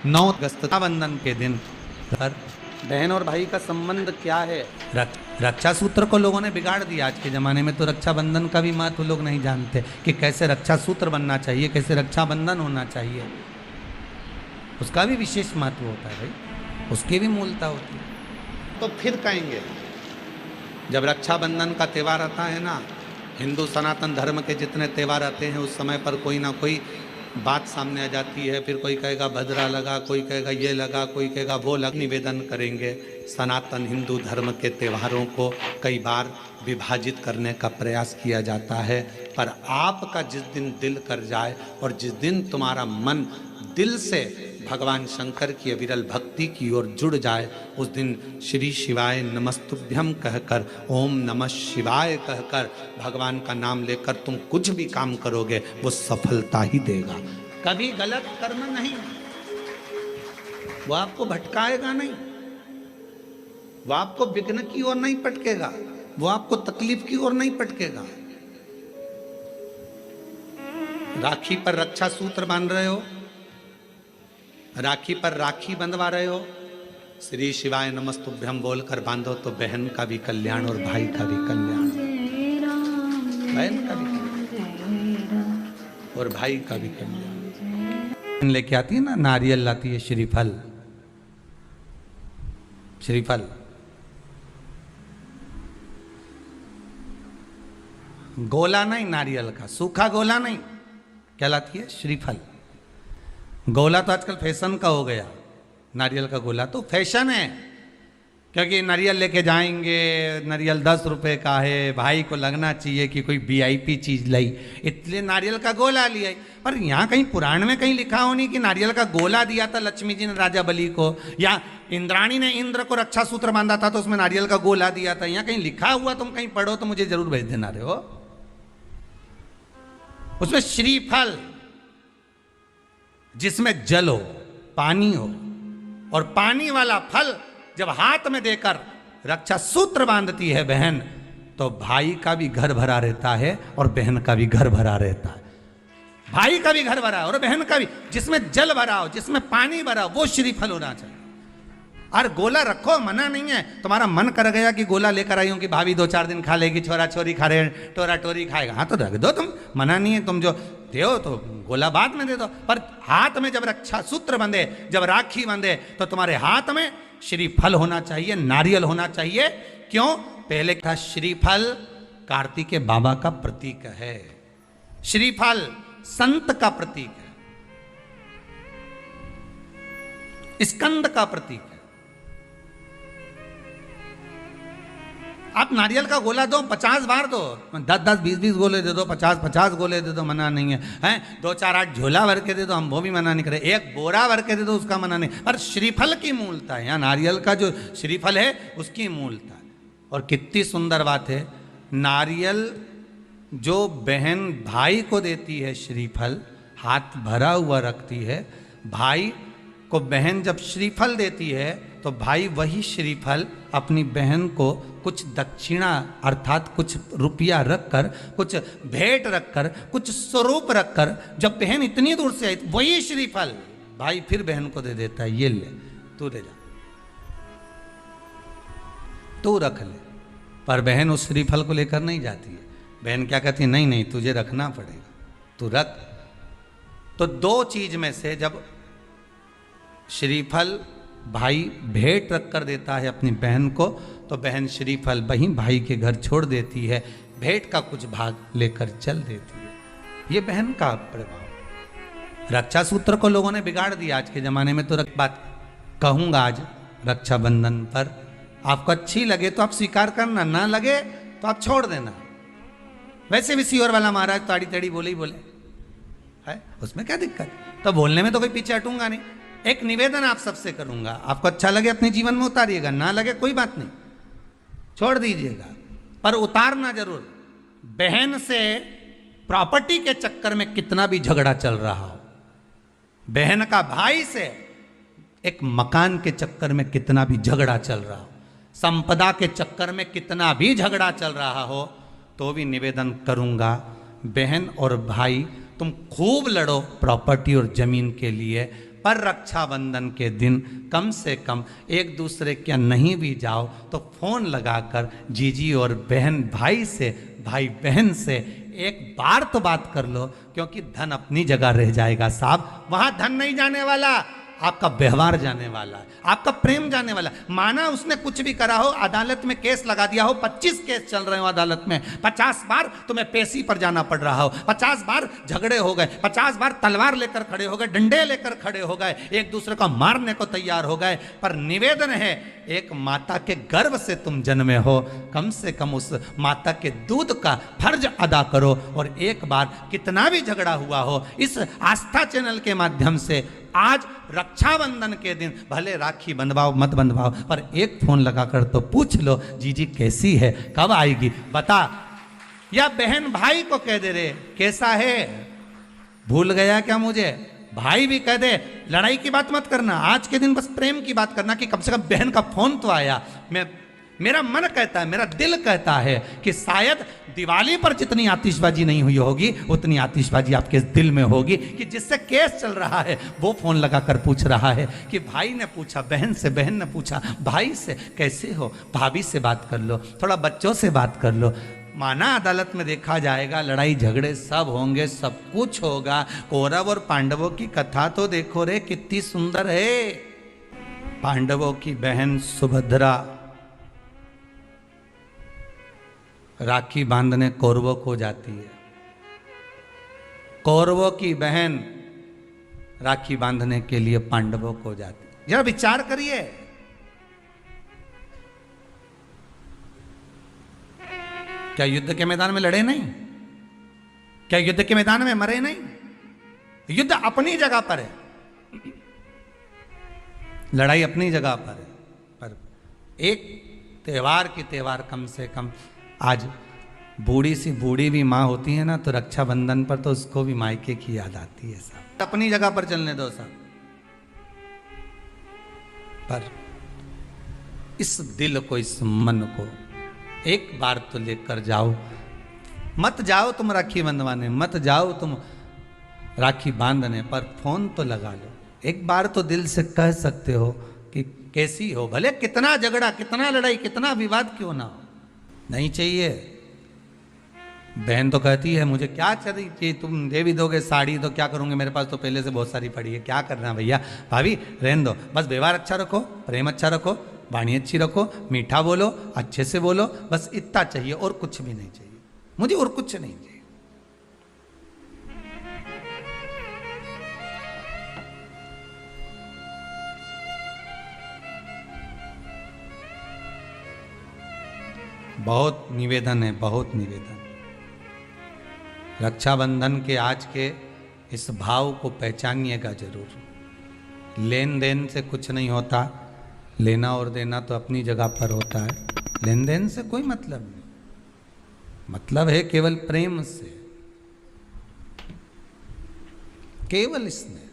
9 अगस्त रक्षाबंधन के दिन पर बहन और भाई का संबंध क्या है? रक्षा सूत्र को लोगों ने बिगाड़ दिया। आज के ज़माने में तो रक्षाबंधन का भी महत्व लोग नहीं जानते कि कैसे रक्षा सूत्र बनना चाहिए, कैसे रक्षाबंधन होना चाहिए। उसका भी विशेष महत्व होता है भाई, उसकी भी मूलता होती है। तो फिर कहेंगे जब रक्षाबंधन का त्यौहार आता है ना, हिंदू सनातन धर्म के जितने त्यौहार आते हैं उस समय पर कोई ना कोई बात सामने आ जाती है। फिर कोई कहेगा भद्रा लगा, कोई कहेगा ये लगा, कोई कहेगा वो लगा। निवेदन करेंगे, सनातन हिंदू धर्म के त्योहारों को कई बार विभाजित करने का प्रयास किया जाता है, पर आपका जिस दिन दिल कर जाए और जिस दिन तुम्हारा मन दिल से भगवान शंकर की अविरल भक्ति की ओर जुड़ जाए, उस दिन श्री शिवाय नमस्तुभ्यम कहकर, ओम नमः शिवाय कहकर भगवान का नाम लेकर तुम कुछ भी काम करोगे वो सफलता ही देगा। कभी गलत कर्म नहीं, वो आपको भटकाएगा नहीं, वो आपको विघ्न की ओर नहीं पटकेगा, वो आपको तकलीफ की ओर नहीं पटकेगा। राखी पर रक्षा सूत्र बांध रहे हो, राखी पर राखी बंधवा रहे हो, श्री शिवाय नमस्तुभ्यम बोलकर बांधो तो बहन का भी कल्याण और भाई का भी कल्याण, बहन का भी कल्याण और भाई का भी कल्याण। लेके आती है ना, नारियल लाती है, श्रीफल, श्रीफल गोला नहीं, नारियल का सूखा गोला नहीं, क्या लाती है? श्रीफल। गोला तो आजकल फैशन का हो गया, नारियल का गोला तो फैशन है, क्योंकि नारियल लेके जाएंगे, नारियल 10 रुपए का है, भाई को लगना चाहिए कि कोई वीआईपी चीज लाई, इसलिए नारियल का गोला लिया। पर यहाँ कहीं पुराण में कहीं लिखा हो नहीं कि नारियल का गोला दिया था लक्ष्मी जी ने राजा बलि को, या इंद्राणी ने इंद्र को रक्षा सूत्र बांधा था तो उसमें नारियल का गोला दिया था। यहाँ कहीं लिखा हुआ तुम कहीं पढ़ो तो मुझे जरूर भेज देना रहे हो। उसमें श्रीफल जिसमें जल हो, पानी हो, और पानी वाला फल जब हाथ में देकर रक्षा सूत्र बांधती है बहन, तो भाई का भी घर भरा रहता है और बहन का भी घर भरा रहता है। भाई का भी घर भरा और बहन का भी, जिसमें जल भरा हो, जिसमें पानी भरा हो, वो श्रीफल होना चाहिए। और गोला रखो, मना नहीं है। तुम्हारा मन कर गया कि गोला लेकर आई हूं कि भाभी 2-4 दिन खा लेगी, छोरा छोरी खा रहे, टोरा टोरी खाएगा, हाँ तो रख दो, तुम मना नहीं है। तुम जो दो तो गोला बाद में दे दो, पर हाथ में जब रक्षा सूत्र बंधे, जब राखी बंधे, तो तुम्हारे हाथ में श्रीफल होना चाहिए, नारियल होना चाहिए। क्यों? पहले था श्रीफल कार्तिक बाबा का प्रतीक है, श्रीफल संत का प्रतीक है, स्कंद का प्रतीक है। आप नारियल का गोला दो, 50 बार दो, 10-10, 20-20 गोले दे दो, 50-50 गोले दे दो, मना नहीं है, हैं 2-4-8 झोला भर के दे दो, हम वो भी मना नहीं करे, 1 बोरा भर के दे दो, उसका मना नहीं। पर श्रीफल की मूलता है, यहाँ नारियल का जो श्रीफल है उसकी मूलता है। और कितनी सुंदर बात है, नारियल जो बहन भाई को देती है, श्रीफल हाथ भरा हुआ रखती है, भाई को बहन जब श्रीफल देती है तो भाई वही श्रीफल अपनी बहन को कुछ दक्षिणा अर्थात कुछ रुपया रखकर, कुछ भेंट रखकर, कुछ स्वरूप रखकर, जब बहन इतनी दूर से आई वही श्रीफल भाई फिर बहन को दे देता है, ये ले तू दे जा, तू रख ले। पर बहन उस श्रीफल को लेकर नहीं जाती है, बहन क्या कहती है, नहीं नहीं तुझे रखना पड़ेगा, तू रख। तो 2 चीज में से जब श्रीफल भाई भेंट रख कर देता है अपनी बहन को, तो बहन श्रीफल वहीं भाई के घर छोड़ देती है, भेंट का कुछ भाग लेकर चल देती है। ये बहन का प्रभाव। रक्षा सूत्र को लोगों ने बिगाड़ दिया आज के ज़माने में। तो बात कहूँगा आज रक्षाबंधन पर, आपको अच्छी लगे तो आप स्वीकार करना, ना लगे तो आप छोड़ देना। वैसे भी सीवर वाला महाराज ताड़ी ताड़ी बोले ही बोले है, उसमें क्या दिक्कत? तो बोलने में तो कोई पीछे हटूंगा नहीं। एक निवेदन आप सबसे करूंगा, आपको अच्छा लगे अपने जीवन में उतारिएगा, ना लगे कोई बात नहीं, छोड़ दीजिएगा, पर उतारना जरूर। बहन से प्रॉपर्टी के चक्कर में कितना भी झगड़ा चल रहा हो, बहन का भाई से एक मकान के चक्कर में कितना भी झगड़ा चल रहा हो, संपदा के चक्कर में कितना भी झगड़ा चल रहा हो, तो भी निवेदन करूंगा, बहन और भाई तुम खूब लड़ो प्रॉपर्टी और जमीन के लिए, पर रक्षाबंधन के दिन कम से कम एक दूसरे के नहीं भी जाओ तो फोन लगाकर जीजी और बहन भाई से, भाई बहन से एक बार तो बात कर लो, क्योंकि धन अपनी जगह रह जाएगा साहब। वहां धन नहीं जाने वाला, आपका व्यवहार जाने वाला है, आपका प्रेम जाने वाला। माना उसने कुछ भी करा हो, अदालत में केस लगा दिया हो, 25 केस चल रहे हो अदालत में, 50 बार तुम्हें पेशी पर जाना पड़ रहा हो, 50 बार झगड़े हो गए, 50 बार तलवार लेकर खड़े हो गए, डंडे लेकर खड़े हो गए, एक दूसरे को मारने को तैयार हो गए, पर निवेदन है एक माता के गर्भ से तुम जन्मे हो, कम से कम उस माता के दूध का फर्ज अदा करो। और एक बार कितना भी झगड़ा हुआ हो, इस आस्था चैनल के माध्यम से आज रक्षाबंधन के दिन भले राखी बंधवाओ मत बंधवाओ, पर एक फोन लगाकर तो पूछ लो जीजी कैसी है, कब आएगी बता। या बहन भाई को कह दे रे कैसा है, भूल गया क्या मुझे, भाई भी कह दे। लड़ाई की बात मत करना, आज के दिन बस प्रेम की बात करना कि कम से कम बहन का फोन तो आया। मेरा मन कहता है, मेरा दिल कहता है कि शायद दिवाली पर जितनी आतिशबाजी नहीं हुई होगी उतनी आतिशबाजी आपके दिल में होगी कि जिससे केस चल रहा है वो फोन लगाकर पूछ रहा है कि भाई ने पूछा बहन से, बहन ने पूछा भाई से कैसे हो, भाभी से बात कर लो, थोड़ा बच्चों से बात कर लो। माना अदालत में देखा जाएगा, लड़ाई झगड़े सब होंगे, सब कुछ होगा। कौरव और पांडवों की कथा तो देखो रे कितनी सुंदर है। पांडवों की बहन सुभद्रा राखी बांधने कौरवों को जाती है, कौरवों की बहन राखी बांधने के लिए पांडवों को जाती है। जरा विचार करिए, क्या युद्ध के मैदान में लड़े नहीं, क्या युद्ध के मैदान में मरे नहीं? युद्ध अपनी जगह पर है, लड़ाई अपनी जगह पर है, पर एक त्योहार की त्योहार कम से कम आज बूढ़ी सी बूढ़ी भी माँ होती है ना, तो रक्षाबंधन पर तो उसको भी मायके की याद आती है। सब अपनी जगह पर चलने दो सब, पर इस दिल को, इस मन को एक बार तो लेकर जाओ। मत जाओ तुम राखी बंधवाने, मत जाओ तुम राखी बांधने, पर फोन तो लगा लो। एक बार तो दिल से कह सकते हो कि कैसी हो, भले कितना झगड़ा, कितना लड़ाई, कितना विवाद क्यों ना हो, नहीं चाहिए। बहन तो कहती है मुझे क्या चाहिए, तुम दे भी दोगे साड़ी तो क्या करूंगे, मेरे पास तो पहले से बहुत सारी पड़ी है, क्या करना भैया। भाभी रहने दो, बस व्यवहार अच्छा रखो, प्रेम अच्छा रखो, वाणी अच्छी रखो, मीठा बोलो, अच्छे से बोलो, बस इतना चाहिए और कुछ भी नहीं चाहिए मुझे, और कुछ नहीं चाहिए। बहुत निवेदन है, बहुत निवेदन। रक्षाबंधन के आज के इस भाव को पहचानिएगा जरूर। लेन देन से कुछ नहीं होता, लेना और देना तो अपनी जगह पर होता है, लेन देन से कोई मतलब नहीं, मतलब है केवल प्रेम से, केवल इसमें।